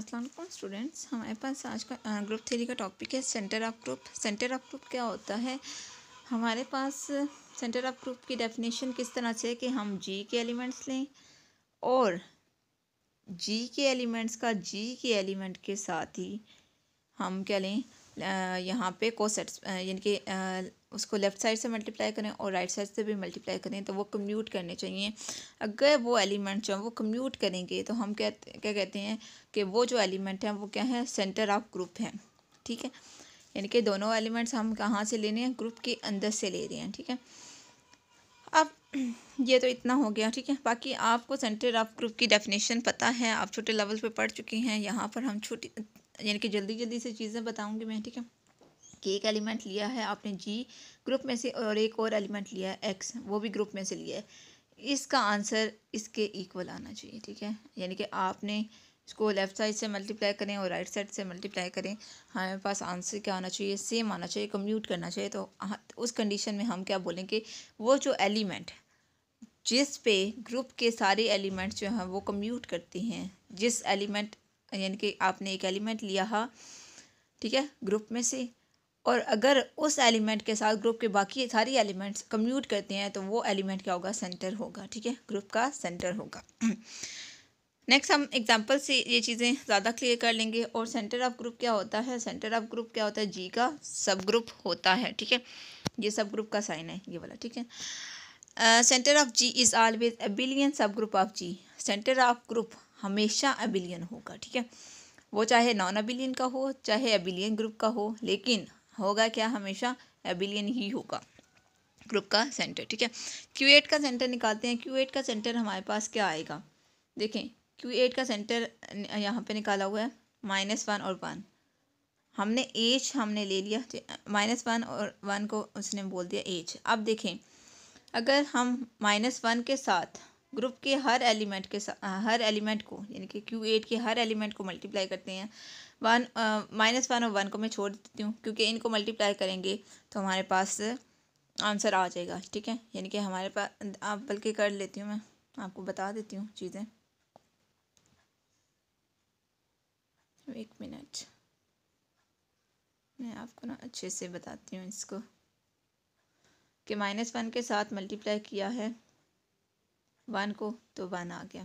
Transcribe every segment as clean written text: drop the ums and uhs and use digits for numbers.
अस्सलाम वालेकुम स्टूडेंट्स, हमारे पास आज का ग्रुप थ्री का टॉपिक है centre of group. Centre of group क्या होता है? हमारे पास सेंटर ऑफ ग्रुप की डेफिनेशन किस तरह से है कि हम जी के एलिमेंट्स लें और जी के एलिमेंट्स का जी के एलिमेंट के साथ ही हम क्या लें, यहाँ पे कोसेट्स यानी कि उसको लेफ़्ट साइड से मल्टीप्लाई करें और राइट साइड से भी मल्टीप्लाई करें तो वो कम्यूट करने चाहिए। अगर वो एलिमेंट जो वो कम्यूट करेंगे तो हम क्या कहते हैं कि वो जो एलिमेंट हैं वो क्या है, सेंटर ऑफ ग्रुप हैं। ठीक है, यानी कि दोनों एलिमेंट्स हम कहाँ से लेने हैं, ग्रुप के अंदर से ले रहे हैं। ठीक है, अब ये तो इतना हो गया। ठीक है, बाकी आपको सेंटर ऑफ ग्रुप की डेफिनेशन पता है, आप छोटे लेवल पे पढ़ चुके हैं। यहाँ पर हम छोटी यानी कि जल्दी से चीज़ें बताऊंगी मैं। ठीक है, कि एक एलिमेंट लिया है आपने जी ग्रुप में से और एक और एलिमेंट लिया है एक्स, वो भी ग्रुप में से लिया है, इसका आंसर इसके इक्वल आना चाहिए। ठीक है, यानी कि आपने इसको लेफ़्ट साइड से मल्टीप्लाई करें और राइट साइड से मल्टीप्लाई करें, हमारे पास आंसर क्या आना चाहिए, सेम आना चाहिए, कम्यूट करना चाहिए। तो उस कंडीशन में हम क्या बोलेंगे, वो जो एलिमेंट जिस पे ग्रुप के सारे एलिमेंट्स जो हैं वो कम्यूट करते हैं, जिस एलिमेंट यानी कि आपने एक एलिमेंट लिया है, ठीक है, ग्रुप में से, और अगर उस एलिमेंट के साथ ग्रुप के बाकी सारी एलिमेंट्स कम्यूट करते हैं तो वो एलिमेंट क्या होगा, सेंटर होगा। ठीक है, ग्रुप का सेंटर होगा। नेक्स्ट हम एग्जांपल से ये चीज़ें ज़्यादा क्लियर कर लेंगे। और सेंटर ऑफ ग्रुप क्या होता है, सेंटर ऑफ ग्रुप क्या होता है, जी का सब ग्रुप होता है। ठीक है, ये सब ग्रुप का साइन है ये वाला। ठीक है, centre of G is always abelian subgroup of G. Centre of group हमेशा एबिलियन होगा। ठीक है, वो चाहे नॉन एबिलियन का हो चाहे एबिलियन ग्रुप का हो, लेकिन होगा क्या, हमेशा एबिलियन ही होगा ग्रुप का सेंटर। ठीक है, Q8 का सेंटर निकालते हैं। Q8 का सेंटर हमारे पास क्या आएगा, देखें Q8 का सेंटर यहाँ पे निकाला हुआ है -1 और 1। हमने एच हमने ले लिया, -1 और 1 को उसने बोल दिया एच। अब देखें, अगर हम -1 के साथ ग्रुप के हर एलिमेंट के साथ हर एलिमेंट को यानी कि Q8 के हर एलिमेंट को मल्टीप्लाई करते हैं, -1 और 1 को मैं छोड़ देती हूँ क्योंकि इनको मल्टीप्लाई करेंगे तो हमारे पास आंसर आ जाएगा। ठीक है, यानी कि हमारे पास, आप बल्कि कर लेती हूँ, मैं आपको बता देती हूँ चीज़ें, एक मिनट मैं आपको ना अच्छे से बताती हूँ इसको, कि -1 के साथ मल्टीप्लाई किया है 1 को तो 1 आ गया,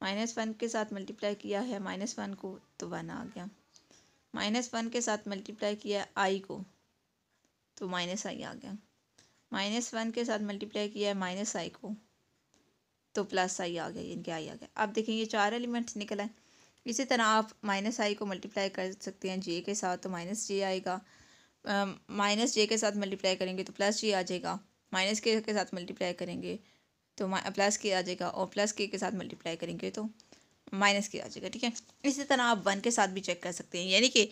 -1 के साथ मल्टीप्लाई किया है -1 को तो 1 आ गया, -1 के साथ मल्टीप्लाई किया आई को तो -i आ गया, -1 के साथ मल्टीप्लाई किया है -i को तो +i आ गया, इनके i आ गया। अब देखें ये 4 एलिमेंट्स निकला है। इसी तरह आप -i को मल्टीप्लाई कर सकते हैं j के साथ तो -j आएगा, -j के साथ मल्टीप्लाई करेंगे तो +j आ जाएगा, -k के साथ मल्टीप्लाई करेंगे तो +k आ जाएगा, और +k के साथ मल्टीप्लाई करेंगे तो -k आ जाएगा। ठीक है, इसी तरह आप 1 के साथ भी चेक कर सकते हैं, यानी कि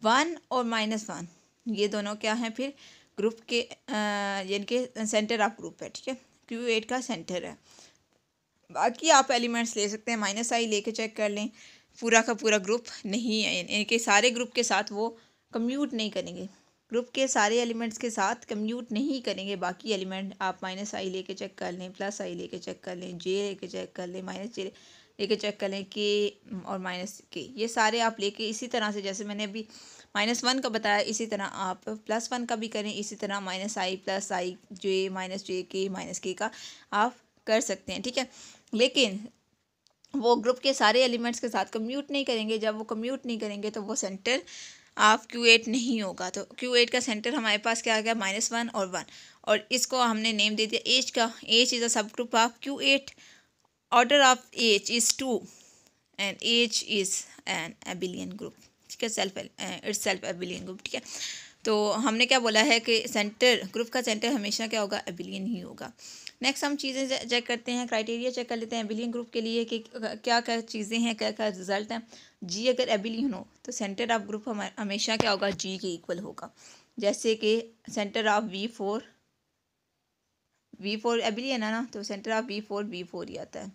1 और -1 ये दोनों क्या हैं, फिर ग्रुप के यानी कि सेंटर ऑफ ग्रुप है। ठीक है, Q8 का सेंटर है। बाकी आप एलिमेंट्स ले सकते हैं, -i लेके चेक कर लें, पूरा का पूरा ग्रुप नहीं है, यानी कि सारे ग्रुप के साथ वो कम्यूट नहीं करेंगे, ग्रुप के सारे एलिमेंट्स के साथ कम्यूट नहीं करेंगे। बाकी एलिमेंट आप -i लेके चेक कर लें, +i लेके चेक कर लें, j लेके चेक कर लें, -j लेके चेक कर लें, k और -k, ये सारे आप लेके इसी तरह से, जैसे मैंने अभी -1 का बताया, इसी तरह आप +1 का भी करें, इसी तरह -i +i j -j k का आप कर सकते हैं। ठीक है, लेकिन वो ग्रुप के सारे एलिमेंट्स के साथ कम्यूट नहीं करेंगे। जब वो कम्यूट नहीं करेंगे तो वो सेंटर ऑफ Q8 नहीं होगा। तो Q8 का सेंटर हमारे पास क्या आ गया, -1 और 1, और इसको हमने नेम दे दिया एच का। एच इज़ अ सब group of Q8, order of H is 2 and H is an abelian group. ठीक है, इट्स सेल्फ एबिलियन ग्रुप। ठीक है, तो हमने क्या बोला है कि सेंटर, ग्रुप का सेंटर हमेशा क्या होगा, एबिलियन ही होगा। नेक्स्ट हम चीज़ें चेक करते हैं, क्राइटेरिया चेक कर लेते हैं एबिलियन ग्रुप के लिए कि क्या क्या चीज़ें हैं, क्या क्या रिजल्ट हैं। जी अगर एबिलियन हो तो सेंटर ऑफ ग्रुप हमेशा क्या होगा, जी के इक्वल होगा। जैसे कि सेंटर ऑफ V4 एबिलियन है ना, तो सेंटर ऑफ V4 ही आता है।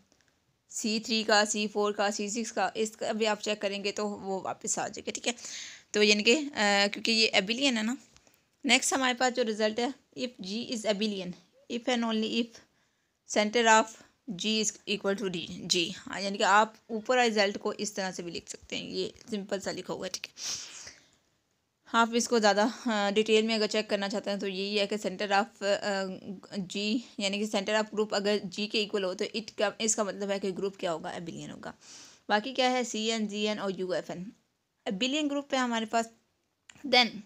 C3 का, C4 का, C6 का, इसका भी आप चेक करेंगे तो वो वापस आ जाएगा। ठीक है, तो यानी कि क्योंकि ये एबिलियन है ना। नेक्स्ट हमारे पास जो रिजल्ट है, if G is abelian, if and only if center of G is equal to the G. हाँ, यानी कि आप ऊपर रिजल्ट को इस तरह से भी लिख सकते हैं, ये सिंपल सा लिखा हुआ है, ठीक है। आप इसको ज़्यादा डिटेल में अगर चेक करना चाहते हैं तो यही है कि सेंटर ऑफ जी, यानी कि सेंटर ऑफ ग्रुप अगर जी के इक्वल हो तो इसका मतलब है कि ग्रुप क्या होगा, एबिलियन होगा। बाकी क्या है, सी एन, जी एन और U F N. Abelian group पे हमारे पास then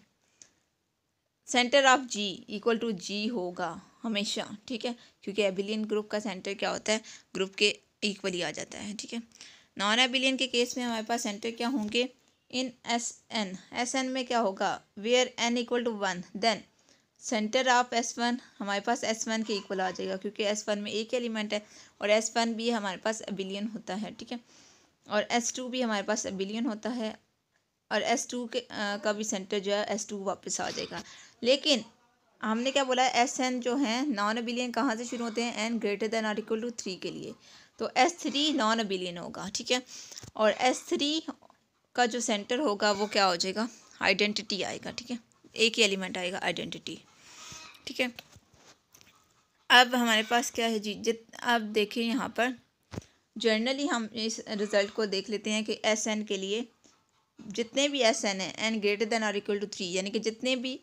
centre of G equal to G होगा हमेशा, ठीक है, क्योंकि एबिलियन ग्रुप का सेंटर क्या होता है, ग्रुप के इक्वली आ जाता है, ठीक है। नॉन एबिलियन के केस में हमारे पास सेंटर क्या होंगे, इन एस एन में क्या होगा, where N equal to one, then centre of S one हमारे पास एस वन के इक्वल आ जाएगा, क्योंकि एस वन में एक एलिमेंट है और एस वन भी हमारे पास एबिलियन होता है, ठीक है। और एस टू भी हमारे पास एबिलियन होता है, और एस टू के का भी सेंटर जो है एस टू वापस आ जाएगा। लेकिन हमने क्या बोला, एस एन जो है नॉन एबिलियन कहाँ से शुरू होते हैं, n greater than or equal to three के लिए, तो एस थ्री नॉन एबिलियन होगा, ठीक है। और एस थ्री का जो सेंटर होगा वो क्या हो जाएगा, आइडेंटिटी आएगा, ठीक है, एक ही एलिमेंट आएगा आइडेंटिटी, ठीक है। अब हमारे पास क्या है जी, अब देखिए यहाँ पर जनरली हम इस रिज़ल्ट को देख लेते हैं कि एस एन के लिए जितने भी एस एन है n greater than or equal to three, यानी कि जितने भी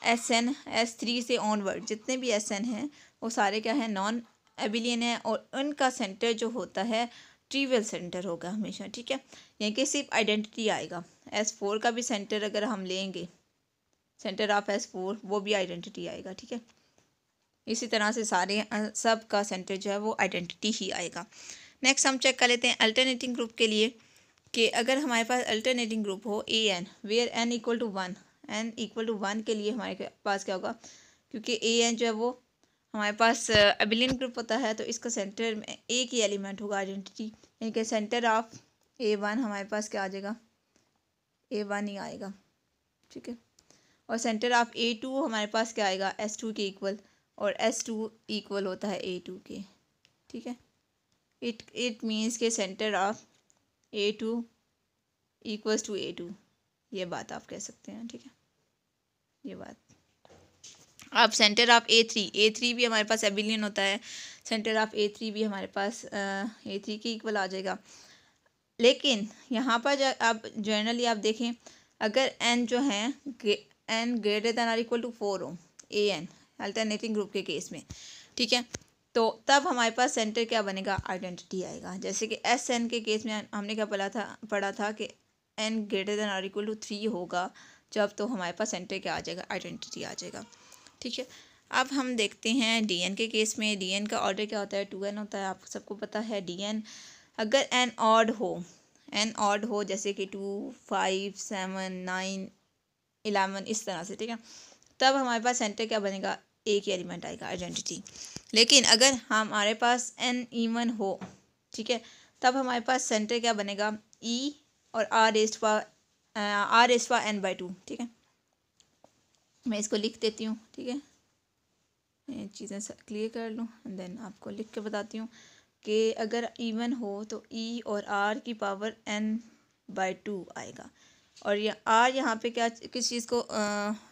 एस एन एस थ्री से ऑनवर्ड जितने भी एस एन हैं वो सारे क्या है, नॉन एबिलियन है, और उनका सेंटर जो होता है ट्रिवियल सेंटर होगा हमेशा, ठीक है। यानी कि सिर्फ आइडेंटिटी आएगा। एस फोर का भी सेंटर अगर हम लेंगे, सेंटर ऑफ एस फोर, वो भी आइडेंटिटी आएगा, ठीक है। इसी तरह से सारे सब का सेंटर जो है वो आइडेंटिटी ही आएगा। नेक्स्ट हम चेक कर लेते हैं अल्टरनेटिंग ग्रुप के लिए, कि अगर हमारे पास अल्टरनेटिंग ग्रुप हो A N where N equal to one, N equal to one के लिए हमारे पास क्या होगा, क्योंकि ए एन जो है वो हमारे पास एबिलियन ग्रुप होता है, तो इसका सेंटर में एक ही एलिमेंट होगा आइडेंटिटी, यानी कि सेंटर ऑफ ए वन हमारे पास क्या आ जाएगा, ए वन ही आएगा, ठीक है। और सेंटर ऑफ ए टू हमारे पास क्या आएगा, एस टू के इक्वल, और एस टू इक्वल होता है ए टू के, ठीक है। इट मीन्स के center of A two equals to A two, ये बात आप कह सकते हैं, ठीक है, ये बात। अब सेंटर ऑफ ए थ्री भी हमारे पास एबिलियन होता है, सेंटर ऑफ ए थ्री भी हमारे पास ए थ्री के इक्वल आ जाएगा। लेकिन यहाँ पर आप जनरली आप देखें, अगर एन जो है n greater than or equal to four हो, ए एन अल्टरनेटिंग ग्रुप के केस में, ठीक है, तो तब हमारे पास सेंटर क्या बनेगा, आइडेंटिटी आएगा। जैसे कि एस एन के केस में हमने क्या पढ़ा था कि n greater than or equal to three होगा जब, तो हमारे पास सेंटर क्या आ जाएगा, आइडेंटिटी आ जाएगा, ठीक है। अब हम देखते हैं डी एन के केस में। डी एन का ऑर्डर क्या होता है, टू एन होता है, आप सबको पता है। डी एन अगर एन ऑड हो जैसे कि 2, 5, 7, 9, 11 इस तरह से, ठीक है, तब हमारे पास सेंटर क्या बनेगा, एक ही एलिमेंट आएगा आइडेंटिटी। लेकिन अगर हमारे पास एन इवन हो, ठीक है, तब हमारे पास सेंटर क्या बनेगा, ई और आर रेस्ट पा एन बाई टू, ठीक है। मैं इसको लिख देती हूँ, ठीक है, ये चीज़ें क्लियर कर लूँ एंड देन आपको लिख के बताती हूँ कि अगर इवन हो तो ई और आर की पावर एन बाई टू आएगा। और ये आर यहाँ पे क्या किस चीज़ को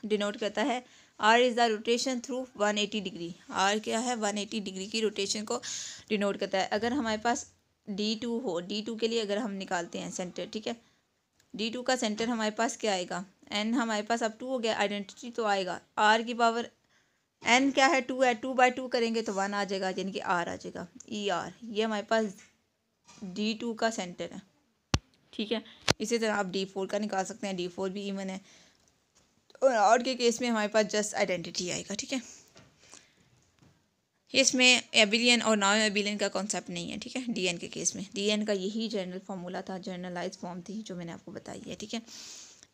डिनोट करता है, R is the rotation through 180 degree. R क्या है, 180 डिग्री की रोटेशन को डिनोट करता है। अगर हमारे पास D2 हो, D2 के लिए अगर हम निकालते हैं सेंटर, ठीक है, D2 का सेंटर हमारे पास क्या आएगा, एन हमारे पास अब 2 हो गया, आइडेंटिटी तो आएगा, आर की पावर एन क्या है, 2 है, 2/2 करेंगे तो 1 आ जाएगा, यानी कि आर आ जाएगा, ई आर। ये हमारे पास D2 का सेंटर है, ठीक है। इसी तरह आप D4 का निकाल सकते हैं, D4 भी इवन है, और आर के केस में हमारे पास जस्ट आइडेंटिटी आएगा, ठीक है। इसमें एबिलियन और नॉन एबिलियन का कॉन्सेप्ट नहीं है, ठीक है। डीएन के केस में डीएन का यही जनरल फार्मूला था, जनरलाइज फॉर्म थी जो मैंने आपको बताई है, ठीक है।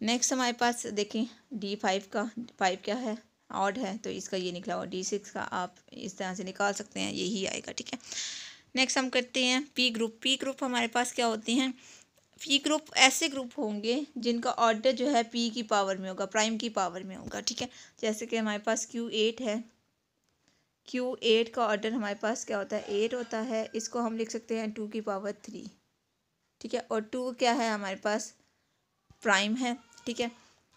नेक्स्ट हमारे पास देखें D5 का, 5 क्या है, ऑड है, तो इसका ये निकला, और D6 का आप इस तरह से निकाल सकते हैं, यही आएगा, ठीक है। नेक्स्ट हम करते हैं पी ग्रुप। पी ग्रुप हमारे पास क्या होते हैं, पी ग्रुप ऐसे ग्रुप होंगे जिनका ऑर्डर जो है पी की पावर में होगा, प्राइम की पावर में होगा, ठीक है। जैसे कि हमारे पास Q8 है, Q8 का ऑर्डर हमारे पास क्या होता है, 8 होता है, इसको हम लिख सकते हैं 2 की पावर 3, ठीक है। और 2 क्या है हमारे पास, प्राइम है, ठीक है।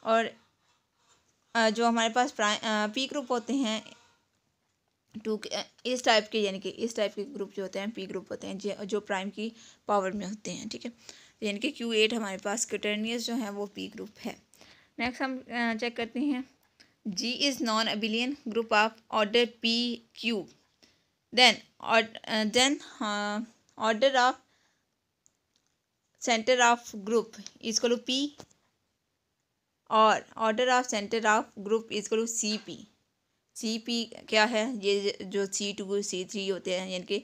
और जो हमारे पास पी ग्रुप होते हैं टू इस टाइप के, यानी कि इस टाइप के ग्रुप जो होते हैं पी ग्रुप होते हैं जो प्राइम की पावर में होते हैं, ठीक है। यानी कि Q8 हमारे पास क्वाटर्नियस जो है वो पी ग्रुप है। नेक्स्ट हम चेक करते हैं, G is non abelian group of order P Q, then order of centre of group is equal to P और order of centre of group is equal to C P क्या है, ये जो C2 C3 होते हैं, यानी कि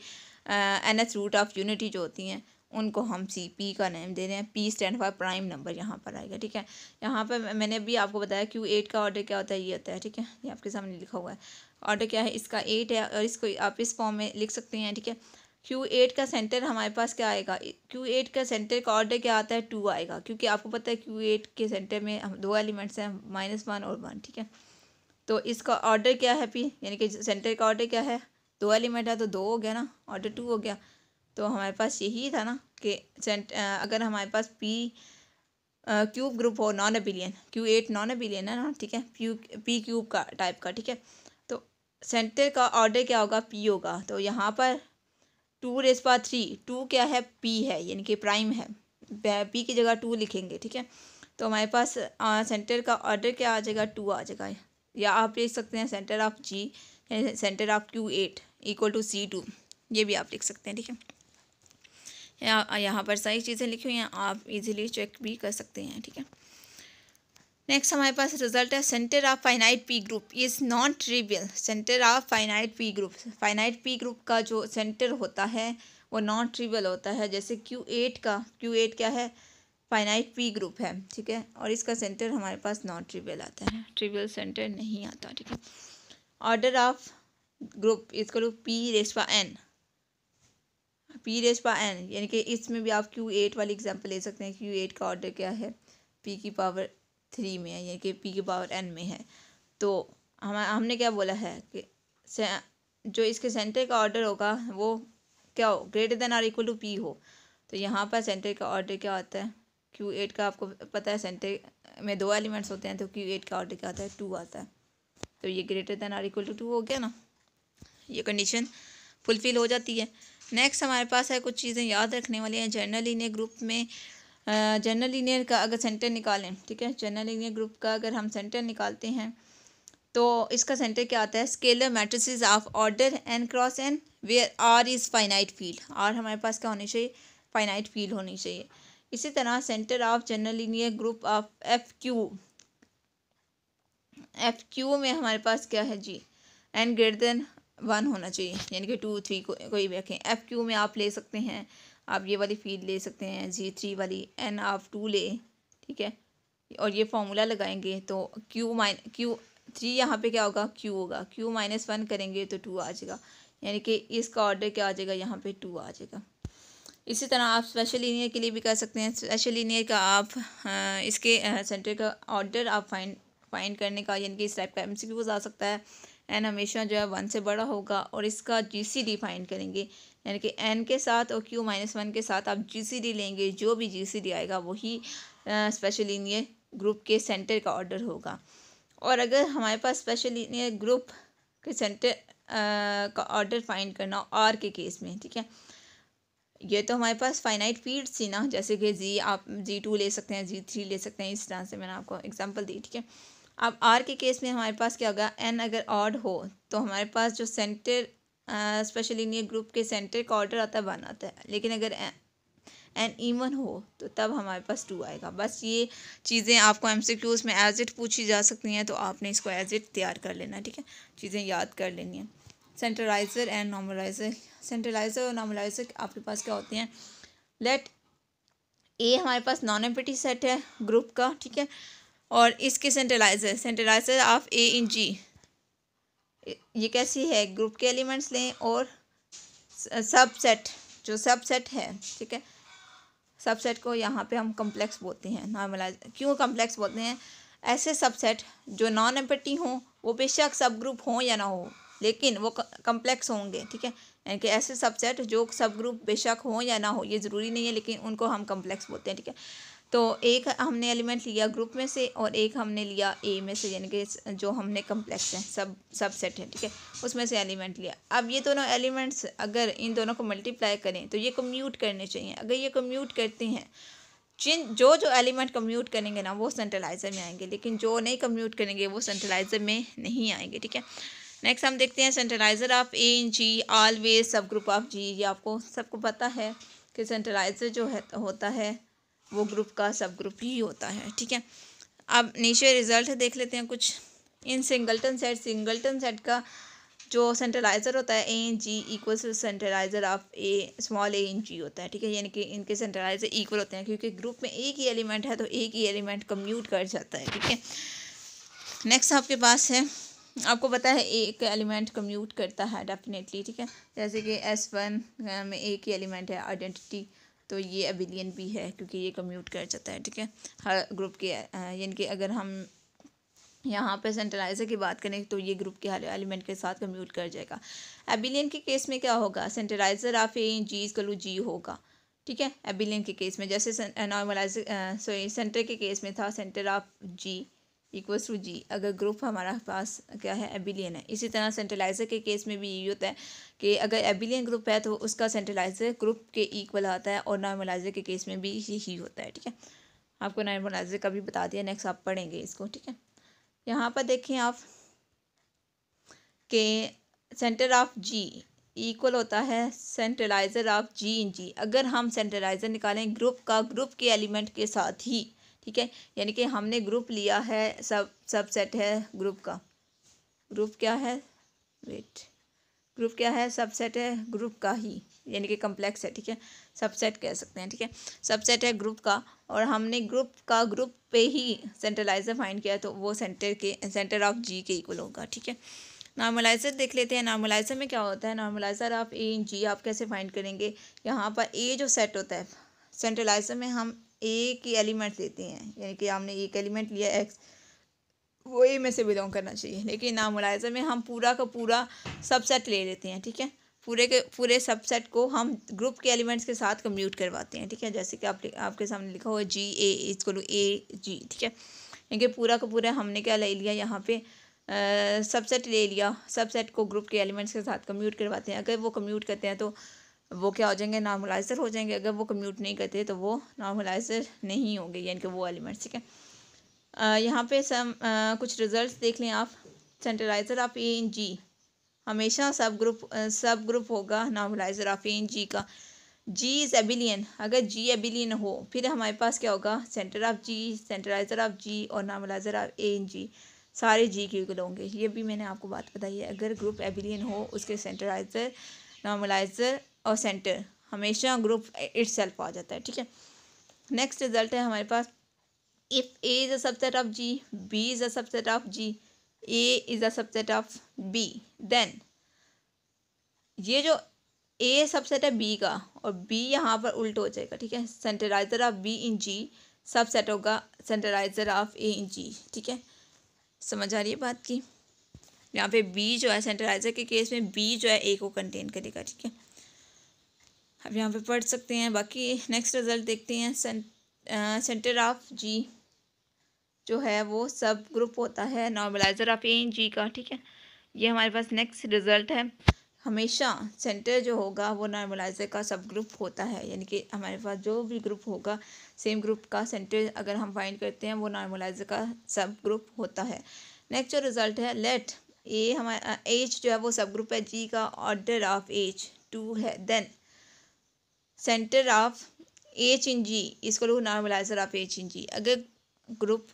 nth root of unity जो होती हैं उनको हम CP का नेम दे रहे हैं। P stand for prime number यहाँ पर आएगा, ठीक है। यहाँ पर मैंने भी आपको बताया Q8 का ऑर्डर क्या होता है, ये होता है, ठीक है। ये आपके सामने लिखा हुआ है ऑर्डर क्या है, इसका 8 है और इसको आप इस फॉर्म में लिख सकते हैं, ठीक है। Q8 का सेंटर हमारे पास क्या आएगा, Q8 का सेंटर का ऑर्डर क्या आता है, 2 आएगा, क्योंकि आपको पता है Q8 के सेंटर में दो एलिमेंट्स हैं, -1 और 1, ठीक है। तो इसका ऑर्डर क्या है पी, यानी कि सेंटर का ऑर्डर क्या है, 2 एलिमेंट है तो 2 हो गया ना, ऑर्डर 2 हो गया। तो हमारे पास यही था ना कि अगर हमारे पास पी क्यूब ग्रुप हो non abelian, Q8 non abelian है ना, ठीक है, पी क्यूब का टाइप का, ठीक है। तो सेंटर का ऑर्डर क्या होगा, पी होगा। तो यहाँ पर 2�3, 2 क्या है, पी है, यानी कि प्राइम है, पी की जगह 2 लिखेंगे, ठीक है। तो हमारे पास सेंटर का ऑर्डर क्या आ जाएगा, 2 आ जाएगा। या आप लिख सकते हैं center of G center of Q8 equal to C2, ये भी आप लिख सकते हैं, ठीक है। यहाँ पर सारी चीज़ें लिखी हुई हैं, आप इजीली चेक भी कर सकते हैं, ठीक है। नेक्स्ट हमारे पास रिजल्ट है, centre of finite P group is non trivial. Centre of finite P group का जो सेंटर होता है वो नॉन ट्रिवियल होता है। जैसे Q8 क्या है, फाइनाइट पी ग्रुप है, ठीक है, और इसका सेंटर हमारे पास नॉन ट्रिवियल आता है, ट्रिवियल सेंटर नहीं आता, ठीक है। ऑर्डर ऑफ ग्रुप इसको P⁻n, यानी कि इसमें भी आप Q8 वाली एग्जांपल ले सकते हैं। Q8 का ऑर्डर क्या है, P की पावर 3 में है, यानी कि P की पावर n में है। तो हमने क्या बोला है कि जो इसके सेंटर का ऑर्डर होगा वो क्या हो, ग्रेटर देन और इक्वल टू P हो। तो यहाँ पर सेंटर का ऑर्डर क्या आता है, Q8 का आपको पता है सेंटर में 2 एलिमेंट्स होते हैं, तो Q8 का ऑर्डर क्या आता है, 2 आता है। तो ये ग्रेटर देन और इक्वल टू 2 हो गया ना, ये कंडीशन फुलफिल हो जाती है। नेक्स्ट हमारे पास है कुछ चीज़ें याद रखने वाली हैं। जनरल लीनियर ग्रुप में जनरल लीनियर का अगर सेंटर निकालें, ठीक है, जनरल लीनियर ग्रुप का अगर हम सेंटर निकालते हैं तो इसका सेंटर क्या आता है, scalar matrices of order n×n where R is finite field. R हमारे पास क्या होनी चाहिए, फाइनाइट फील्ड होनी चाहिए। इसी तरह centre of general linear group of FQ में हमारे पास क्या है जी, n>1 होना चाहिए, यानी कि 2 3 कोई भी रखें। FQ में आप ले सकते हैं, आप ये वाली फील्ड ले सकते हैं, G3 वाली n/2 ले, ठीक है, और ये फॉर्मूला लगाएंगे तो Q3 यहाँ पे क्या होगा, Q होगा, Q-1 करेंगे तो 2 आ जाएगा, यानी कि इसका ऑर्डर क्या आ जाएगा, यहाँ पे 2 आ जाएगा। इसी तरह आप स्पेशल लीनियर के लिए भी कर सकते हैं। स्पेशल लीनियर का आप इसके सेंटर का ऑर्डर आप फाइंड करने का, यानी कि इस टाइप का MCQ आ सकता है। n हमेशा जो है 1 से बड़ा होगा और इसका GCD फाइंड करेंगे, यानी कि n के साथ और Q-1 के साथ आप GCD लेंगे, जो भी GCD आएगा वही स्पेशल लीनियर ग्रुप के सेंटर का ऑर्डर होगा। और अगर हमारे पास स्पेशल लीनियर ग्रुप के सेंटर का ऑर्डर फाइंड करना हो R के केस में, ठीक है, ये तो हमारे पास फाइनाइट फील्ड थी ना, जैसे कि जी आप G2 ले सकते हैं, G3 ले सकते हैं, इस तरह से मैंने आपको एग्जांपल दी, ठीक है। अब R के केस में हमारे पास क्या होगा, n अगर ऑड हो तो हमारे पास जो सेंटर स्पेशल लीनियर ग्रुप के सेंटर का ऑर्डर आता है 1 आता है, लेकिन अगर n इवन हो तो तब हमारे पास 2 आएगा। बस ये चीज़ें आपको MCQs में एज इट पूछी जा सकती हैं, तो आपने इसको एज इट तैयार कर लेना, ठीक है, चीज़ें याद कर लेनी है। सेंट्रलाइज़र एंड नॉर्मलाइज़र, सेंट्रलाइज़र और नॉर्मलाइज़र आपके पास क्या होते हैं, लेट ए हमारे पास नॉन एम्प्टी सेट है ग्रुप का, ठीक है, और इसके सेंट्रलाइज़र ऑफ A इन G, ये कैसी है, ग्रुप के एलिमेंट्स लें और सबसेट, जो सबसेट है, ठीक है, सबसेट को यहाँ पे हम कम्प्लेक्स बोलते हैं। नॉर्मलाइज क्यों कम्प्लेक्स बोलते हैं, ऐसे सबसेट जो नॉन एम्प्टी हों वो बेशक सब ग्रुप हों या ना हो, लेकिन वो कम्प्लेक्स होंगे, ठीक है, यानी कि ऐसे सबसेट जो सब ग्रुप बेशक हों या ना हो, ये ज़रूरी नहीं है, लेकिन उनको हम कम्प्लेक्स बोलते हैं, ठीक है। तो एक हमने एलिमेंट लिया ग्रुप में से और एक हमने लिया ए में से, यानी कि जो हमने कम्प्लेक्स है सब सेट है, ठीक है, उसमें से एलिमेंट लिया। अब ये दोनों एलिमेंट्स अगर इन दोनों को मल्टीप्लाई करें तो ये कम्यूट करने चाहिए। अगर ये कम्यूट करते हैं, जो एलिमेंट कम्यूट करेंगे ना वो सेंट्रलाइजर में आएंगे, लेकिन जो नहीं कम्यूट करेंगे वो सेंट्रलाइजर में नहीं आएंगे, ठीक है। नेक्स्ट हम देखते हैं centralizer of A in G always subgroup of G. ये आपको सबको पता है कि सेंट्रलाइजर जो है होता है वो ग्रुप का सब ग्रुप ही होता है, ठीक है। अब नीचे रिजल्ट देख लेते हैं कुछ। इन सिंगलटन सेट का जो सेंट्रलाइजर होता है A in G equal to centralizer of A small A in G होता है, ठीक है, यानी कि इनके सेंट्रलाइजर इक्वल होते हैं क्योंकि ग्रुप में एक ही एलिमेंट है तो एक ही एलिमेंट कम्यूट कर जाता है, ठीक है। नेक्स्ट आपके पास है, आपको पता है एक एलिमेंट कम्यूट करता है डेफिनेटली, ठीक है, जैसे कि S1 में एक ही एलिमेंट है आइडेंटिटी, तो ये एबिलियन भी है क्योंकि ये कम्यूट कर जाता है, ठीक है, हर ग्रुप के। यानी कि अगर हम यहाँ पे सेंट्रलाइजर की बात करें तो ये ग्रुप के हर एलिमेंट के साथ कम्यूट कर जाएगा। एबिलियन के केस में क्या होगा, centralizer of A in G equal to G होगा, ठीक है, एबिलियन के केस में। जैसे नॉर्मलाइजर सेंटर के केस में था centre of G equals to G, अगर ग्रुप हमारा पास क्या है एबिलियन है। इसी तरह सेंट्रलाइजर के केस में भी यही होता है कि अगर एबिलियन ग्रुप है तो उसका सेंट्रलाइजर ग्रुप के इक्वल आता है, और नॉर्मलाइजर के केस में भी यही होता है, ठीक है। आपको नॉर्मलाइजर का भी बता दिया, नेक्स्ट आप पढ़ेंगे इसको, ठीक है। यहाँ पर देखें आप कि सेंटर ऑफ जी इक्वल होता है सेंट्रलाइजर ऑफ जी इन जी। अगर हम सेंट्रलाइजर निकालें ग्रुप का ग्रुप के एलिमेंट के साथ ही, ठीक है, यानी कि हमने ग्रुप लिया है सबसेट है ग्रुप का, ग्रुप क्या है ग्रुप क्या है सबसेट है ग्रुप का ही, यानी कि कम्प्लेक्स है, ठीक है, सबसेट कह सकते हैं, ठीक है, सबसेट है ग्रुप का, और हमने ग्रुप का ग्रुप पे ही सेंट्रलाइजर फाइंड किया तो वो सेंटर ऑफ जी के इक्वल होगा, ठीक है। नॉर्मलाइजर देख लेते हैं। नॉर्मलाइजर में क्या होता है, नॉर्मलाइजर ऑफ ए इन जी आप कैसे फाइंड करेंगे। यहाँ पर ए जो सेट होता है सेंट्रलाइजर में हम ए की एलिमेंट लेते हैं, यानी कि हमने एक एलिमेंट लिया एक्स, वो ए में से बिलोंग करना चाहिए, लेकिन नॉर्मलाइजर में हम पूरा का पूरा सबसेट ले लेते हैं, ठीक है, पूरे के पूरे सबसेट को हम ग्रुप के एलिमेंट्स के साथ कम्यूट करवाते हैं, ठीक है, जैसे कि आपके सामने लिखा हुआ है जी ए इक्वल टू ए जी, ठीक है, यानी पूरा का पूरा हमने क्या ले लिया यहाँ पे सबसेट ले लिया, सबसेट को ग्रुप के एलिमेंट्स के साथ कम्यूट करवाते हैं। अगर वो कम्यूट करते हैं तो वो क्या हो जाएंगे, नॉर्मलाइजर हो जाएंगे। अगर वो कम्यूट नहीं करते तो वो नॉर्मलाइजर नहीं होंगे, यानी कि वो एलिमेंट्स, ठीक है। यहाँ पे कुछ रिजल्ट्स देख लें आप। सेंट्रलाइजर ऑफ ए इन जी हमेशा सब ग्रुप होगा नॉर्मलाइजर ऑफ ए इन जी का। जी इज़ एबिलियन, अगर जी एबिलियन हो फिर हमारे पास क्या होगा, सेंटर ऑफ जी, सेंट्रलाइजर ऑफ जी और नॉर्मलाइजर ऑफ ए इन जी सारे जी के इक्वल होंगे। ये भी मैंने आपको बात बताई है, अगर ग्रुप एबिलियन हो उसके सेंट्रलाइजर, नॉर्मलाइजर और सेंटर हमेशा ग्रुप इटसेल्फ आ जाता है, ठीक है। नेक्स्ट रिजल्ट है हमारे पास, if A is a subset of G, B is a subset of G, A is a subset of B, then ये जो ए सबसेट है बी का और बी यहाँ पर उल्ट हो जाएगा, ठीक है, centralizer of B in G subset होगा सेंट्रलाइजर ऑफ ए इन जी, ठीक है। समझ आ रही है बात की। यहाँ पे बी जो है सेंट्रलाइजर के केस में बी जो है ए को कंटेन करेगा, ठीक है। अब यहाँ पे पढ़ सकते हैं। बाकी नेक्स्ट रिजल्ट देखते हैं। सेंटर ऑफ जी जो है वो सब ग्रुप होता है नॉर्मलाइजर ऑफ ए इन जी का, ठीक है। ये हमारे पास नेक्स्ट रिजल्ट है। हमेशा सेंटर जो होगा वो नॉर्मलाइजर का सब ग्रुप होता है, यानी कि हमारे पास जो भी ग्रुप होगा सेम ग्रुप का सेंटर अगर हम फाइंड करते हैं वो नॉर्मलाइजर का सब ग्रुप होता है। नेक्स्ट जो रिजल्ट है, लेट ए हमारा एच जो है वो सब ग्रुप है जी का, ऑर्डर ऑफ एच 2 है, then centre of H in जी इसको नॉर्मलाइजर ऑफ एच इन जी। अगर ग्रुप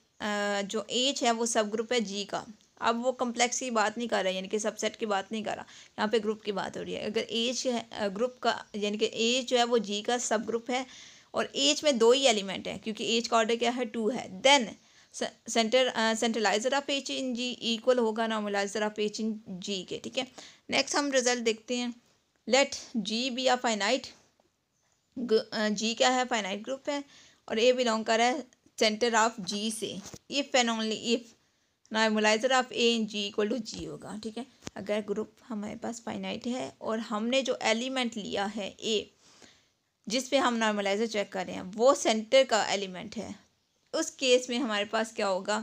जो एच है वो सब ग्रुप है जी का, अब वो कम्प्लेक्स की बात नहीं कर रहा है, यानी कि सबसेट की बात नहीं कर रहा, यहाँ पे ग्रुप की बात हो रही है। अगर एच है ग्रुप का, यानी कि एच जो है वो जी का सब ग्रुप है और एच में 2 ही एलिमेंट है क्योंकि एच का ऑर्डर क्या है 2 है, then centralizer of H in G equal होगा normaliser of H in G के, ठीक है। नेक्स्ट हम रिजल्ट देखते हैं। Let G be a finite, G क्या है, फाइनाइट ग्रुप है और ए बिलोंग कर रहा है सेंटर ऑफ जी से। If and only if normalizer of A in G equal to G होगा, ठीक है। अगर ग्रुप हमारे पास फाइनाइट है और हमने जो एलिमेंट लिया है ए, जिस पे हम नॉर्मलाइजर चेक कर रहे हैं वो सेंटर का एलिमेंट है, उस केस में हमारे पास क्या होगा,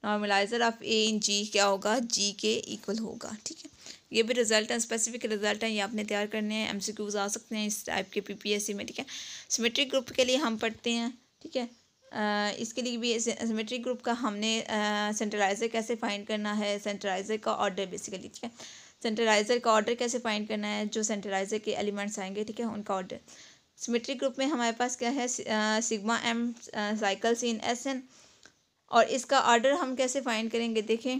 नॉर्मलाइजर ऑफ ए इन जी क्या होगा, जी के इक्वल होगा। ठीक है, ये भी रिजल्ट है, स्पेसिफिक रिजल्ट है, ये आपने तैयार करने हैं, एमसीक्यूज आ सकते हैं इस टाइप के पीपीएससी में। ठीक है, सिमेट्रिक ग्रुप के लिए हम पढ़ते हैं। ठीक है, इसके लिए भी सिमेट्रिक ग्रुप का हमने सेंट्रलाइजर कैसे फाइंड करना है, सेंट्रलाइजर का ऑर्डर बेसिकली। ठीक है, सेंट्रलाइजर का ऑर्डर कैसे फाइंड करना है, जो सेंट्रलाइजर के एलिमेंट्स आएंगे, ठीक है, उनका ऑर्डर। सिमेट्रिक ग्रुप में हमारे पास क्या है, sigma m cycles in S n, और इसका ऑर्डर हम कैसे फाइंड करेंगे, देखें,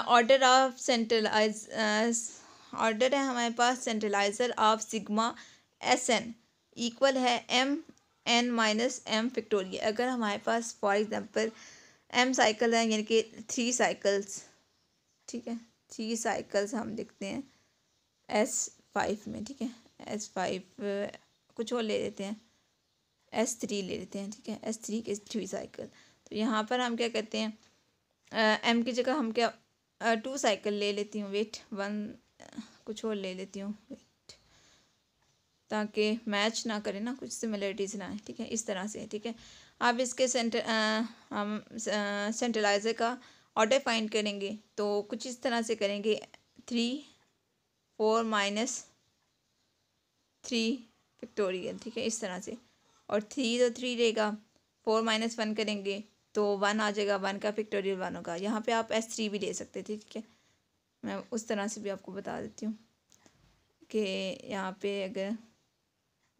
ऑर्डर ऑफ सेंट्रलाइज ऑर्डर है हमारे पास centralizer of sigma S N equal है M N minus M factorial. अगर हमारे पास फॉर एग्जांपल एम साइकिल है, यानी कि 3 साइकिल्स, ठीक है, 3 साइकिल्स हम देखते हैं S5 में। ठीक है, S5 कुछ और ले लेते हैं, S3 ले लेते हैं। ठीक है, S3 के 3 साइकिल, तो यहाँ पर हम क्या करते हैं, एम की जगह हम क्या 2 साइकिल ले लेती हूँ, वेट 1 कुछ और ले लेती हूँ, वेट, ताकि मैच ना करें ना, कुछ सिमिलरिटीज़ ना आए। ठीक है, इस तरह से। ठीक है, आप इसके हम सेंट्रलाइजर का ऑर्डर फाइंड करेंगे तो कुछ इस तरह से करेंगे, 3 4 माइनस 3 फैक्टोरियल। ठीक है, इस तरह से, और 3 तो 3 रहेगा, 4 माइनस 1 करेंगे तो 1 आ जाएगा, 1 का फैक्टोरियल 1 होगा। यहाँ पे आप S3 भी ले सकते थे। ठीक है, मैं उस तरह से भी आपको बता देती हूँ कि यहाँ पे अगर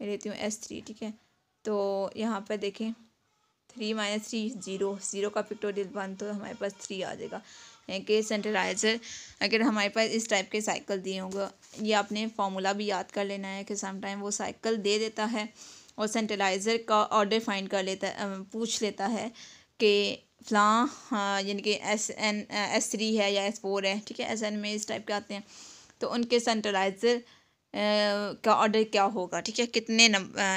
मैं लेती हूँ S3, ठीक है, तो यहाँ पर देखें 3 माइनस 3 0, 0 का फैक्टोरियल 1, तो हमारे पास 3 आ जाएगा। यानी कि सेंट्रलाइजर अगर हमारे पास इस टाइप के साइकिल दिए होंगे, ये आपने फार्मूला भी याद कर लेना है कि सम टाइम वो साइकिल दे देता है और सेंट्रलाइजर का ऑर्डर फाइंड कर लेता है, पूछ लेता है कि फ़लाँ, हाँ, यानी कि S3 है या S4 है। ठीक है, SN में इस टाइप के आते हैं, तो उनके सेंट्रलाइजर का ऑर्डर क्या होगा। ठीक है, कितने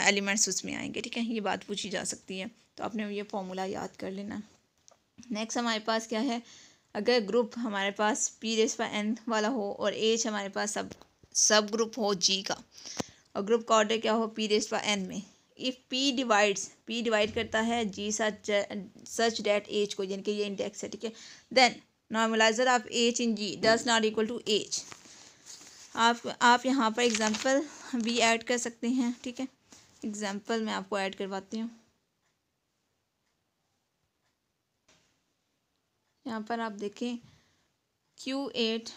एलिमेंट्स उसमें आएंगे। ठीक है, ये बात पूछी जा सकती है, तो आपने ये फॉर्मूला याद कर लेना। नेक्स्ट हमारे पास क्या है, अगर ग्रुप हमारे पास P⁻n वाला हो और एज हमारे पास सब ग्रुप हो G का, और ग्रुप का ऑर्डर क्या हो P⁻n में, इफ़ P डिवाइड करता है G सच डेट एज को, यानी कि ये इंडेक्स है। ठीक है, then normaliser of H in G does not equal to H. आप यहाँ पर एग्जांपल भी ऐड कर सकते हैं। ठीक है, एग्जांपल मैं आपको ऐड करवाती हूँ। यहाँ पर आप देखें Q8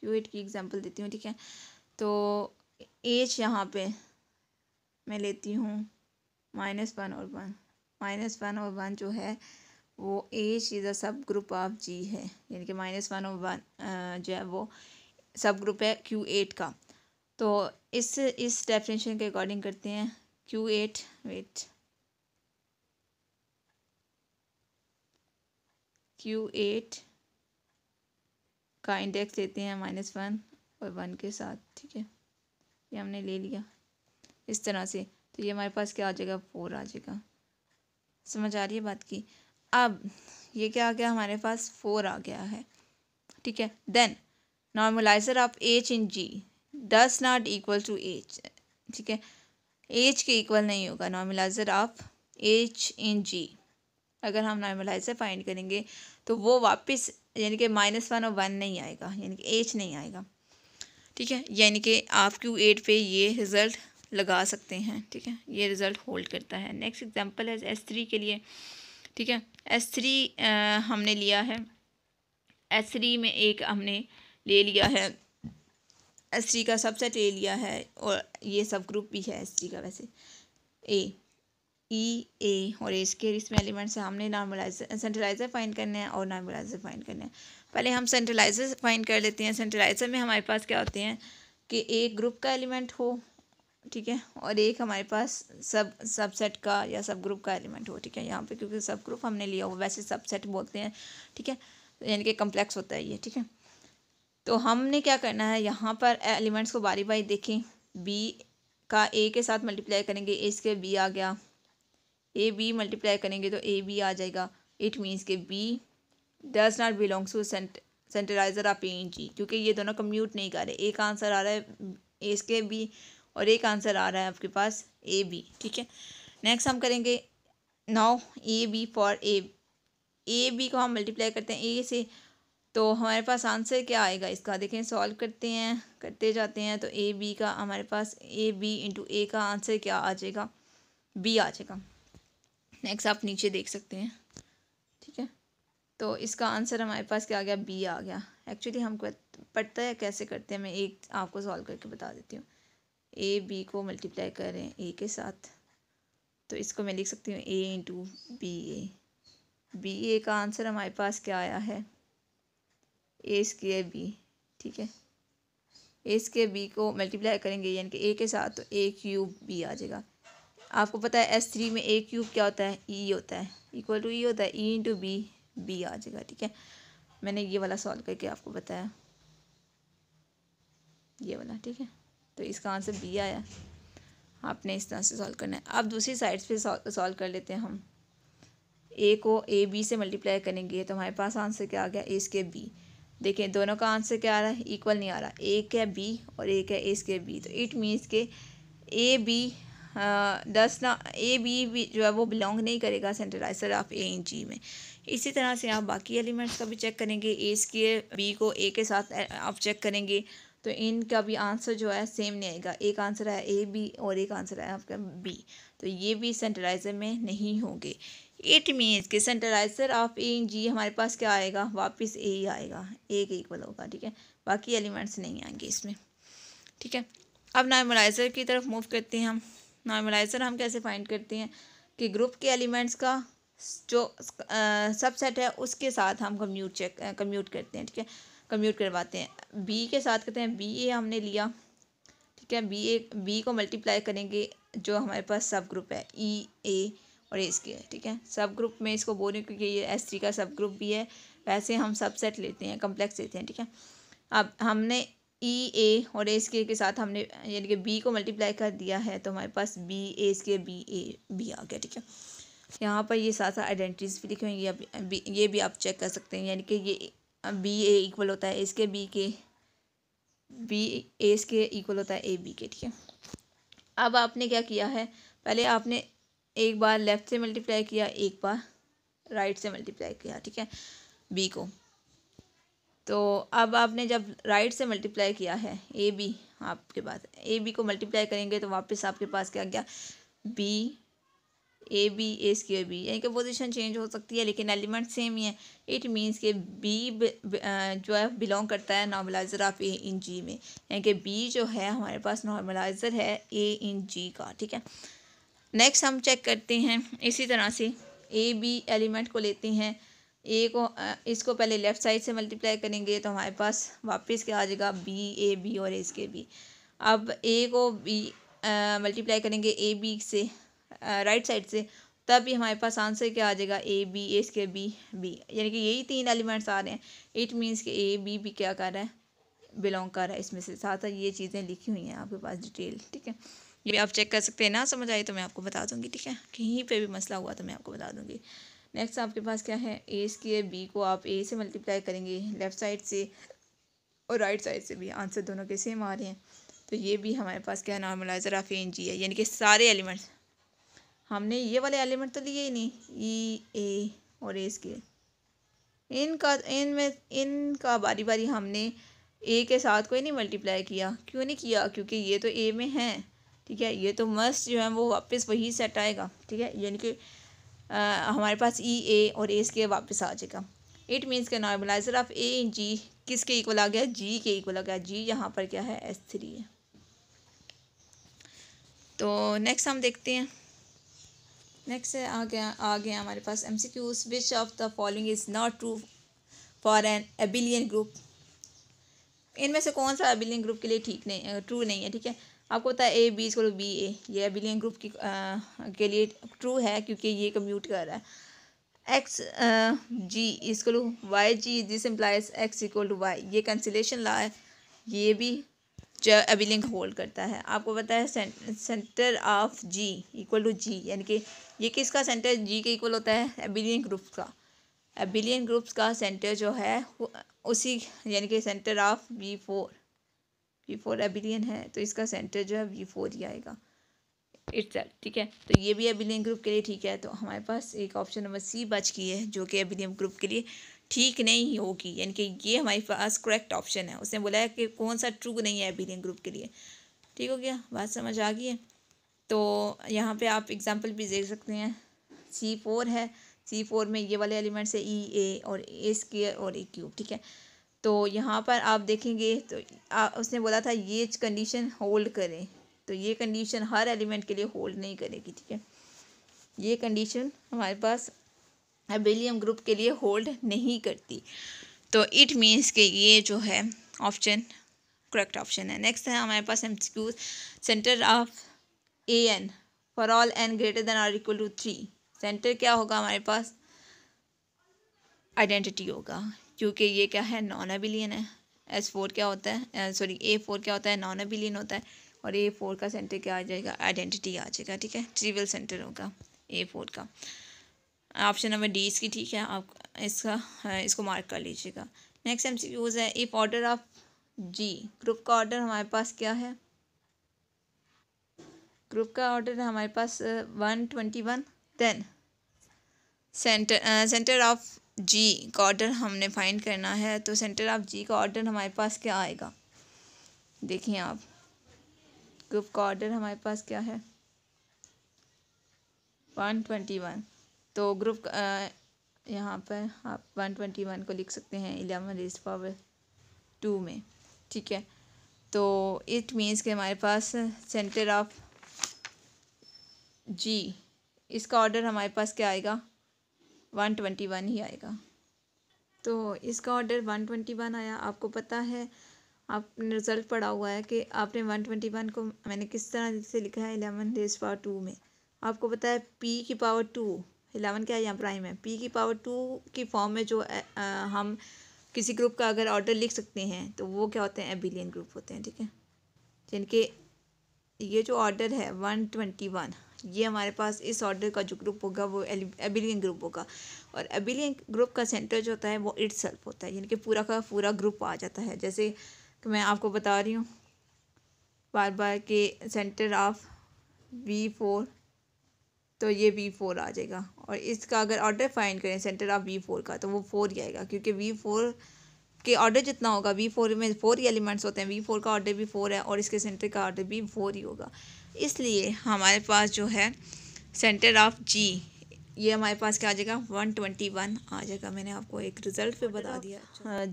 की एग्जांपल देती हूँ। ठीक है, तो एज यहाँ पे मैं लेती हूँ -1 और 1, -1 और 1 जो है वो एज इज़ अ सब ग्रुप ऑफ G है, यानी कि -1 और 1 जो है वो सब ग्रुप है Q8 का। तो इस डेफिनेशन के अकॉर्डिंग करते हैं, Q8 वेट Q8 का इंडेक्स लेते हैं -1 और 1 के साथ। ठीक है, ये हमने ले लिया इस तरह से, तो ये हमारे पास क्या आ जाएगा, 4 आ जाएगा। समझ आ रही है बात की। अब ये क्या आ गया, हमारे पास 4 आ गया है। ठीक है, then normaliser of H in G does not equal to H. ठीक है, एज के इक्वल नहीं होगा normaliser of H in G। अगर हम नॉर्मलाइजर फाइंड करेंगे तो वो वापस यानी कि -1 और 1 नहीं आएगा, यानी कि एज नहीं आएगा। ठीक है, यानी कि आप Q8 पे ये रिज़ल्ट लगा सकते हैं। ठीक है, ये रिज़ल्ट होल्ड करता है। नेक्स्ट एग्जांपल है S3 के लिए। ठीक है, S3 हमने लिया है, S3 में एक हमने ले लिया है, S3 का सबसेट ले लिया है, और ये सब ग्रुप भी है S3 का, वैसे ए और इसके इसमें एलिमेंट्स है। हमने नॉर्मलाइजर सेंट्रलाइजर फाइंड करना है और नॉर्मलाइजर फाइंड करना है। पहले हम सेंट्रलाइजर फाइंड कर लेते हैं। सेंट्रलाइजर में हमारे पास क्या होते हैं कि एक ग्रुप का एलिमेंट हो, ठीक है, और एक हमारे पास सबसेट का या सब ग्रुप का एलिमेंट हो। ठीक है, यहाँ पे क्योंकि सब ग्रुप हमने लिया हो, वैसे सबसेट बोलते हैं। ठीक है, यानी कि कम्प्लेक्स होता है ये। ठीक है, तो हमने क्या करना है, यहाँ पर एलिमेंट्स को बारी बारी देखें। बी का ए के साथ मल्टीप्लाई करेंगे, इसके बी आ गया, ए बी मल्टीप्लाई करेंगे तो ए बी आ जाएगा। इट मीन्स के B does not belongs to centralizer of A in G, क्योंकि ये दोनों कम्यूट नहीं कर रहे। एक आंसर आ रहा है ए स्क्वायर बी, और एक आंसर आ रहा है आपके पास ए बी। ठीक है, नेक्स्ट हम करेंगे now A B for A B को हम मल्टीप्लाई करते हैं ए से, तो हमारे पास आंसर क्या आएगा इसका, देखें सॉल्व करते हैं, करते जाते हैं, तो ए बी का हमारे पास ए बी इंटू ए का आंसर क्या आ जाएगा, बी आ जाएगा। नेक्स्ट आप नीचे देख सकते हैं। ठीक है, तो इसका आंसर हमारे पास क्या आ गया, बी आ गया। एक्चुअली हमको पता है कैसे करते हैं, मैं एक आपको सॉल्व करके बता देती हूँ। ए बी को मल्टीप्लाई कर रहे हैं ए के साथ, तो इसको मैं लिख सकती हूँ ए इंटू बी ए। बी ए का आंसर हमारे पास क्या आया है, ए स्क्वायर बी। ठीक है, ए स्क्वायर बी को मल्टीप्लाई करेंगे यानी कि ए के साथ, तो ए क्यूब बी आ जाएगा। आपको पता है S3 में ए क्यूब क्या होता है, ई होता है, इक्वल टू ई होता है, ई इंटू बी, बी आ जाएगा। ठीक है, मैंने ये वाला सॉल्व करके आपको बताया, ये वाला। ठीक है, तो इसका आंसर बी आया। आपने इस तरह से सॉल्व करना है। अब दूसरी साइड पे सॉल्व कर लेते हैं हम। ए को ए बी से मल्टीप्लाई करेंगे तो हमारे पास आंसर क्या आ गया, ए स्क्वायर बी। देखें दोनों का आंसर क्या आ रहा है, इक्वल नहीं आ रहा, एक है बी और एक है ए स्क्वायर बी, तो इट मीन्स के ए बी ए बी जो है वो बिलोंग नहीं करेगा सेंटराइजर ऑफ ए इन जी में। इसी तरह से आप बाकी एलिमेंट्स का भी चेक करेंगे, ए स्क्वायर बी को ए के साथ आप चेक करेंगे तो इनका भी आंसर जो है सेम नहीं आएगा। एक आंसर है ए बी और एक आंसर है आपका बी, तो ये भी सेंटराइजर में नहीं होंगे। इट मीन्स कि सेंटराइजर ऑफ ए इन जी हमारे पास क्या आएगा, वापस ए ही आएगा, ए के इक्वल होगा। ठीक है, बाकी एलिमेंट्स नहीं आएंगे इसमें। ठीक है, अब नॉर्मलाइजर की तरफ मूव करते हैं हम। नॉर्मलाइजर हम कैसे फाइंड करते हैं कि ग्रुप के एलिमेंट्स का जो सबसेट है उसके साथ हम कम्यूट करते हैं। ठीक है, कम्यूट करवाते हैं। बी के साथ कहते हैं बी ए हमने लिया। ठीक है, बी को मल्टीप्लाई करेंगे जो हमारे पास सब ग्रुप है ई ए और इसके। ठीक है, सब ग्रुप में इसको बोल रही हूँ क्योंकि ये S3 का सब ग्रुप भी है, वैसे हम सबसेट लेते हैं, कम्प्लेक्स लेते हैं। ठीक है, अब हमने ई ए और ए स्क्वायर के साथ हमने यानी कि बी को मल्टीप्लाई कर दिया है, तो हमारे पास B A square B A B आ गया। ठीक है, यहाँ पर ये साथ साथ आइडेंटिटीज भी लिखे हुए, ये भी आप चेक कर सकते हैं, यानी कि ये बी ए इक्वल होता है ए स्क्वायर बी के, बी ए स्क्वायर इक्वल होता है ए बी के। ठीक है, अब आपने क्या किया है, पहले आपने एक बार लेफ़्ट से मल्टीप्लाई किया, एक बार राइट से मल्टीप्लाई किया। ठीक है, बी को, तो अब आपने जब राइट से मल्टीप्लाई किया है ए बी, आपके पास ए बी को मल्टीप्लाई करेंगे तो वापस आपके पास क्या गया, B A B A square B, यानी कि पोजीशन चेंज हो सकती है लेकिन एलिमेंट सेम ही है। इट मीन्स के बी जो है बिलोंग करता है नॉर्मलाइजर ऑफ ए इन जी में, यानी कि बी जो है हमारे पास नॉर्मलाइजर है ए इन जी का। ठीक है, नेक्स्ट हम चेक करते हैं इसी तरह से ए बी एलिमेंट को लेते हैं, ए को इसको पहले लेफ़्ट साइड से मल्टीप्लाई करेंगे तो हमारे पास वापस क्या आ जाएगा, बी ए बी और ए स्क्वायर बी। अब ए को बी मल्टीप्लाई करेंगे ए बी से राइट साइड से, तब भी हमारे पास आंसर क्या आ जाएगा, A B A square B B, यानी कि यही तीन एलिमेंट्स आ रहे हैं। इट मीन्स कि ए बी भी क्या कर रहा है, बिलोंग कर रहा है इसमें से। साथ ये चीज़ें लिखी हुई हैं आपके पास डिटेल। ठीक है, ये भी आप चेक कर सकते हैं, ना समझ आए तो मैं आपको बता दूंगी। ठीक है, कहीं पे भी मसला हुआ तो मैं आपको बता दूंगी। नेक्स्ट आपके पास क्या है, ए स्क्वायर बी को आप ए से मल्टीप्लाई करेंगे लेफ़्ट साइड से और राइट साइड से भी, आंसर दोनों के सेम आ रहे हैं, तो ये भी हमारे पास क्या है, नॉर्मलाइजर ऑफ ए इन जी है, यानी कि सारे एलिमेंट्स। हमने ये वाले एलिमेंट तो लिए ही नहीं, ई ए और ए स्क्वायर, इनका बारी बारी हमने ए के साथ कोई नहीं मल्टीप्लाई किया। क्यों नहीं किया, क्योंकि ये तो ए में है। ठीक है, ये तो मस्ट जो है वो वापस वही सेट आएगा। ठीक है, यानी कि हमारे पास ई ए और ए स्क्वायर वापस आ जाएगा। इट मीन्स के नॉर्मलाइजर ऑफ ए इन जी किसके इक्वल आ गया, जी के इक्वल आ गया। जी यहाँ पर क्या है, S3 है। तो नेक्स्ट हम देखते हैं, नेक्स्ट आ गया हमारे पास MCQs। Which of the following is not true for an abelian group. इनमें से कौन सा एबिलियन ग्रुप के लिए ठीक नहीं, ट्रू नहीं है। ठीक है, आपको पता है A B equal to B A, ये एबिलियन ग्रुप के लिए ट्रू है क्योंकि ये कम्यूट कर रहा है। X G equal to Y G, this implies X equal to Y, ये कैंसिलेशन लॉ है, ये भी जो एबिलियन होल्ड करता है। आपको पता है centre of G equal to G, यानी कि ये किसका सेंटर जी के इक्वल होता है, एबिलियन ग्रुप का। एबिलियन ग्रुप्स का सेंटर जो है उसी, यानी कि सेंटर ऑफ V4 एबिलियन है तो इसका सेंटर जो है V4 ही आएगा इटसेल्फ, ठीक है। तो ये भी एबिलियन ग्रुप के लिए ठीक है। तो हमारे पास एक ऑप्शन नंबर सी बच गई है जो कि एबिलियन ग्रुप के लिए ठीक नहीं होगी, यानी कि ये हमारे पास करेक्ट ऑप्शन है। उसने बोला है कि कौन सा ट्रू नहीं है एबिलियन ग्रुप के लिए। ठीक हो गया, बात समझ आ गई है। तो यहाँ पे आप एग्जांपल भी देख सकते हैं। C4 है, C4 में ये वाले एलिमेंट्स है E A और A स्क्वायर और A क्यूब, ठीक है। तो यहाँ पर आप देखेंगे तो उसने बोला था ये कंडीशन होल्ड करें, तो ये कंडीशन हर एलिमेंट के लिए होल्ड नहीं करेगी, ठीक है। ये कंडीशन हमारे पास एबिलियन ग्रुप के लिए होल्ड नहीं करती। तो इट मीन्स कि ये जो है ऑप्शन करेक्ट ऑप्शन है। नेक्स्ट है हमारे पास MCQ, centre of AN for all n greater than और इक्वल टू 3। सेंटर क्या होगा हमारे पास, आइडेंटिटी होगा, क्योंकि ये क्या है नॉन एबिलियन है। S4 क्या होता है, सॉरी A4 क्या होता है, नॉन एबिलियन होता है। और A4 का सेंटर क्या आ जाएगा, आइडेंटिटी आ जाएगा, ठीक है। ट्रिवियल सेंटर होगा A4 का। ऑप्शन नंबर डी इसकी ठीक है, आप इसको मार्क कर लीजिएगा। नेक्स्ट MCQs है, if order of G, group का ऑर्डर हमारे पास क्या है, ग्रुप का ऑर्डर है हमारे पास 121। देन सेंटर ऑफ G का ऑर्डर हमने फाइंड करना है। तो सेंटर ऑफ G का ऑर्डर हमारे पास क्या आएगा, देखिए आप, ग्रुप का ऑर्डर हमारे पास क्या है 121। तो ग्रुप यहाँ पर आप 121 को लिख सकते हैं 11 रेज़ पावर 2 में, ठीक है। तो इट मीन्स कि हमारे पास सेंटर ऑफ G, इसका ऑर्डर हमारे पास क्या आएगा 121 ही आएगा। तो इसका ऑर्डर 121 आया। आपको पता है, आपने रिज़ल्ट पढ़ा हुआ है कि आपने 121 को मैंने किस तरह से लिखा है 11 रेज़ पावर 2 में। आपको पता है P की पावर 2, 11 क्या है यहाँ प्राइम है, P की पावर 2 की फॉर्म में जो हम किसी ग्रुप का अगर ऑर्डर लिख सकते हैं तो वो क्या होते हैं, एबिलियन ग्रुप होते हैं, ठीक है। जिनके ये जो ऑर्डर है 121, ये हमारे पास इस ऑर्डर का जो ग्रुप होगा वो एबिलियन ग्रुप होगा। और एबिलियन ग्रुप का सेंटर जो होता है वो इटसेल्फ होता है, यानी कि पूरा का पूरा ग्रुप आ जाता है। जैसे कि मैं आपको बता रही हूँ बार बार कि सेंटर ऑफ V4, तो ये V4 आ जाएगा। और इसका अगर ऑर्डर फाइंड करें सेंटर ऑफ V4 का तो वो 4 ही आएगा, क्योंकि V4 के ऑर्डर जितना होगा, V4 में 4 ही एलिमेंट्स होते हैं, V4 का ऑर्डर भी 4 है और इसके सेंटर का ऑर्डर भी 4 ही होगा। इसलिए हमारे पास जो है सेंटर ऑफ G, ये हमारे पास क्या आ जाएगा 121 आ जाएगा। मैंने आपको एक रिज़ल्ट पे बता दिया।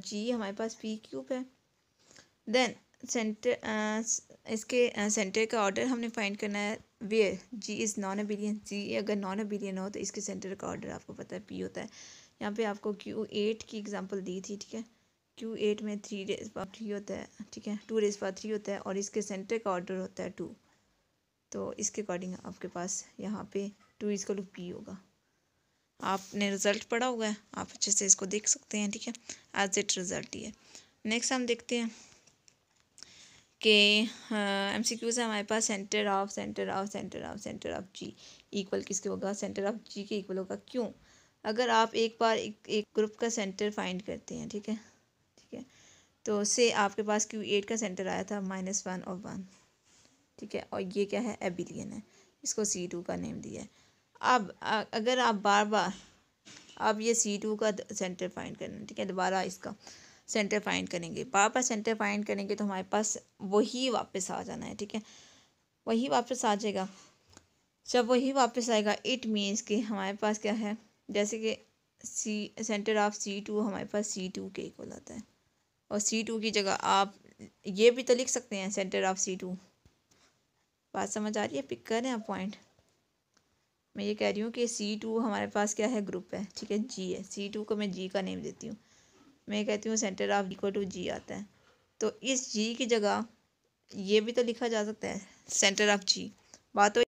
G हमारे पास P क्यूब है। देन सेंटर, इसके सेंटर का ऑर्डर हमने फाइंड करना है where G is non abelian. G अगर नॉन एबिलियन हो तो इसके सेंटर का ऑर्डर आपको पता है P होता है। यहाँ पे आपको Q8 की एग्जांपल दी थी, ठीक है। Q8 में 3 रेज़ पावर 3 होता है, ठीक है, 2 रेज़ पावर 3 होता है और इसके सेंटर का ऑर्डर होता है 2। तो इसके अकॉर्डिंग आपके पास यहाँ पे 2 इज़ इक्वल टू P होगा। आपने रिज़ल्ट पढ़ा हुआ है, आप अच्छे से इसको देख सकते हैं, ठीक है। एज इट रिज़ल्ट ही है। नेक्स्ट हम देखते हैं कि MCQ से हमारे पास सेंटर ऑफ G इक्वल किसके होगा, सेंटर ऑफ G के इक्वल होगा। क्यों, अगर आप एक बार एक ग्रुप का सेंटर फाइंड करते हैं, ठीक है, ठीक है, तो से आपके पास Q8 का सेंटर आया था -1 और 1, ठीक है, और ये क्या है एबिलियन है, इसको C2 का नेम दिया है। अब अगर आप बार बार अब ये C2 का सेंटर फाइंड करना, ठीक है, दोबारा इसका सेंटर फाइंड करेंगे, बार बार सेंटर फाइंड करेंगे तो हमारे पास वही वापस आ जाना है, ठीक है, वही वापस आ जाएगा। जब वही वापस आएगा इट मीन्स कि हमारे पास क्या है, जैसे कि सेंटर ऑफ C2 हमारे पास C2 के इक्वल आता है। और C2 की जगह आप ये भी तो लिख सकते हैं सेंटर ऑफ C2। बात समझ आ रही है, पिक करें आप पॉइंट। मैं ये कह रही हूँ कि C2 हमारे पास क्या है, ग्रुप है, ठीक है, G है। C2 को मैं G का नेम देती हूँ। मैं कहती हूँ center of equal to G आता है, तो इस G की जगह ये भी तो लिखा जा सकता है सेंटर ऑफ G। बात तो